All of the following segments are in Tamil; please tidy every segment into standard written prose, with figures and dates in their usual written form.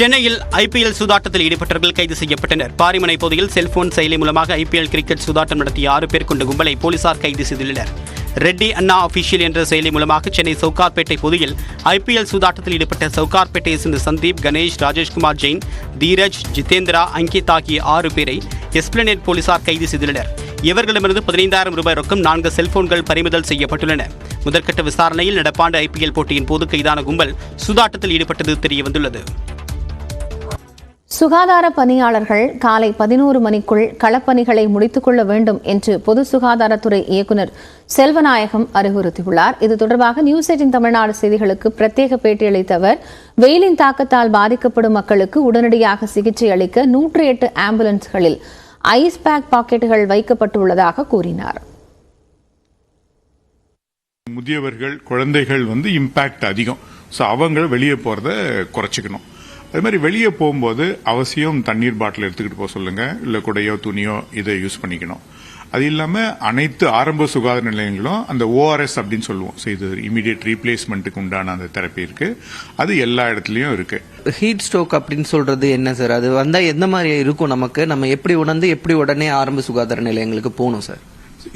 சென்னையில் ஐபிஎல் சூதாட்டத்தில் ஈடுபட்டவர்கள் கைது செய்யப்பட்டனர். பாரிமனை பகுதியில் செல்போன் செயலி மூலமாக ஐபிஎல் கிரிக்கெட் சூதாட்டம் நடத்திய 6 பேர் கொண்ட கும்பலை போலீசார் கைது செய்துள்ளனர். ரெட்டி அண்ணா அபிஷியல் என்ற செயலி மூலமாக சென்னை சவுகார்பேட்டை பகுதியில் ஐபிஎல் சூதாட்டத்தில் ஈடுபட்ட சவுகார்பேட்டையை சேர்ந்த சந்தீப், கணேஷ், ராஜேஷ்குமார் ஜெயின், தீரஜ், ஜிதேந்திரா, அங்கித் ஆகிய 6 பேரை எஸ்பிளனேட் போலீசார் கைது செய்துள்ளனர். இவர்களிடமிருந்து 15,000 ரூபாய் ரொக்கம், 4 செல்போன்கள் பறிமுதல் செய்யப்பட்டுள்ளன. முதற்கட்ட விசாரணையில் நடப்பாண்டு ஐபிஎல் போட்டியின் போது கைதான கும்பல் சூதாட்டத்தில் ஈடுபட்டது தெரியவந்துள்ளது. சுகாதார பணியாளர்கள் காலை 11 மணிக்குள் களப்பணிகளை முடித்துக் கொள்ள வேண்டும் என்று பொது சுகாதாரத்துறை இயக்குநர் செல்வநாயகம் அறிவுறுத்தியுள்ளார். இது தொடர்பாக நியூஸ் 18 தமிழ்நாடு செய்திகளுக்கு பிரத்யேக பேட்டியளித்த அவர், வெயிலின் தாக்கத்தால் பாதிக்கப்படும் மக்களுக்கு உடனடியாக சிகிச்சை அளிக்க 108 ஆம்புலன்ஸ்களில் ஐஸ் பேக் பாக்கெட்டுகள் வைக்கப்பட்டுள்ளதாக கூறினார். முதியவர்கள், குழந்தைகள் இம்பாக்ட் அதிகம். அவங்க வெளியே போறத குறைச்சிக்கணும். அது மாதிரி வெளியே போகும்போது அவசியம் தண்ணீர் பாட்டில் எடுத்துக்கிட்டு போக சொல்லுங்க. இல்ல குடையோ துணியோ இதை யூஸ் பண்ணிக்கணும். அது இல்லாம அனைத்து ஆரம்ப சுகாதார நிலையங்களும் அந்த ORS அப்படின்னு சொல்லுவோம், இது இமீடியட் ரீப்ளேஸ்மெண்ட்டுக்கு உண்டான அந்த தெரப்பி இருக்கு. அது எல்லா இடத்துலயும் இருக்கு. ஹீட் ஸ்ட்ரோக் அப்படின்னு சொல்றது என்ன சார்? அது வந்தா எந்த மாதிரி இருக்கும்? நம்ம எப்படி உணர்ந்து எப்படி உடனே ஆரம்ப சுகாதார நிலையங்களுக்கு போகணும் சார்?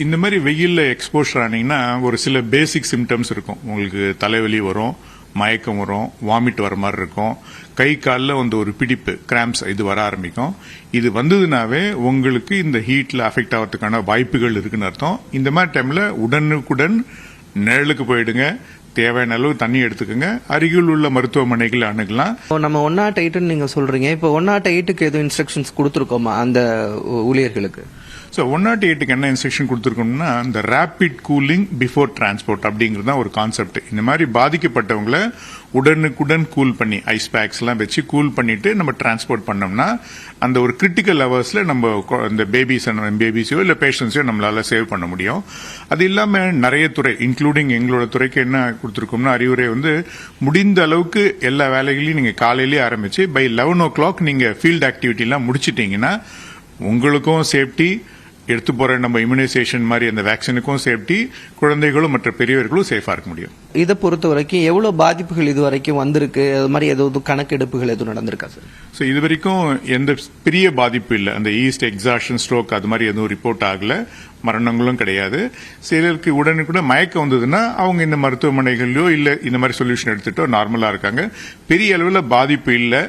இந்த மாதிரி வெயில்ல எக்ஸ்போஷர் ஆனீங்கன்னா ஒரு சில பேசிக் சிம்டம்ஸ் இருக்கும். உங்களுக்கு தலைவலி வரும், மயக்கம் வரும், வாமிட் வர மாதிரி இருக்கும், கை காலில் ஒரு பிடிப்பு, கிராம்ப்ஸ் இது வர ஆரம்பிக்கும். இது வந்ததுனாவே உங்களுக்கு இந்த ஹீட்ல அஃபெக்ட் ஆகிறதுக்கான வாய்ப்புகள் இருக்குன்னு அர்த்தம். இந்த மாதிரி டைம்ல உடனுக்குடன் நிழலுக்கு போயிடுங்க. தேவையான அளவு தண்ணி எடுத்துக்கோங்க. அருகில் உள்ள மருத்துவமனைகள் அணுகலாம். நம்ம 108 நீங்க சொல்றீங்க, இப்போ 108க்கு எதுவும் இன்ஸ்ட்ரக்ஷன்ஸ் கொடுத்துருக்கோமா அந்த ஊழியர்களுக்கு? 108க்கு என்ன இன்ஸ்ட்ரக்ஷன் கொடுத்துருக்கோம்னா, இந்த ரேபிட் கூலிங் பிஃபோர் டிரான்ஸ்போர்ட் அப்படிங்கிறது தான் ஒரு கான்செப்ட். இந்த மாதிரி பாதிக்கப்பட்டவங்களை உடனுக்குடன் கூல் பண்ணி ஐஸ் பேக்ஸ் எல்லாம் வச்சு கூல் பண்ணிட்டு நம்ம டிரான்ஸ்போர்ட் பண்ணோம்னா அந்த ஒரு கிரிட்டிக்கல் ஹவர்ஸ்ல நம்ம இந்த பேபிஸோ இல்ல பேஷண்ட்ஸையோ நம்மளால சேவ் பண்ண முடியும். அது இல்லாம நிறைய துறை, இன்க்ளூடிங் எங்களோட துறைக்கு என்ன கொடுத்துருக்கோம்னா அறிவுரை, முடிந்த அளவுக்கு எல்லா வேலைகளையும் நீங்க காலையிலேயே ஆரம்பிச்சு பை 11 o'clock நீங்க ஃபீல்ட் ஆக்டிவிட்டி எல்லாம் முடிச்சிட்டீங்கன்னா உங்களுக்கும் சேஃப்டி, எடுத்து போற நம்ம இம்யூனைசேஷன் மாதிரி அந்த வேக்சினுக்கும் சேஃப்டி, குழந்தைகளும் மற்ற பெரியவர்களும் சேஃபா இருக்க முடியும். இதை பொறுத்த வரைக்கும் எவ்வளவு பாதிப்புகள் இது வரைக்கும் வந்திருக்கு? அது மாதிரி ஏதாவது கணக்கெடுப்புகள் எதுவும் நடந்திருக்கா சார்? இது வரைக்கும் எந்த பெரிய பாதிப்பு இல்லை. அந்த ஈஸ்ட் எக்ஸாஷன், ஸ்ட்ரோக் அது மாதிரி எதுவும் ரிப்போர்ட் ஆகல. மரணங்களும் கிடையாது. சிலருக்கு உடனுக்குடன் மயக்கம் வந்ததுன்னா அவங்க இந்த மருத்துவமனைகளிலோ இல்ல இந்த மாதிரி சொல்யூஷன் எடுத்துட்டோ நார்மலா இருக்காங்க. பெரிய அளவில் பாதிப்பு இல்லை.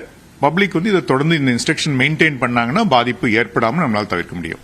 பப்ளிக் இதை தொடர்ந்து இந்த இன்ஸ்ட்ரக்ஷன் மெயின்டைன் பண்ணாங்கன்னா பாதிப்பு ஏற்படாமல் நம்மளால தவிர்க்க முடியும்.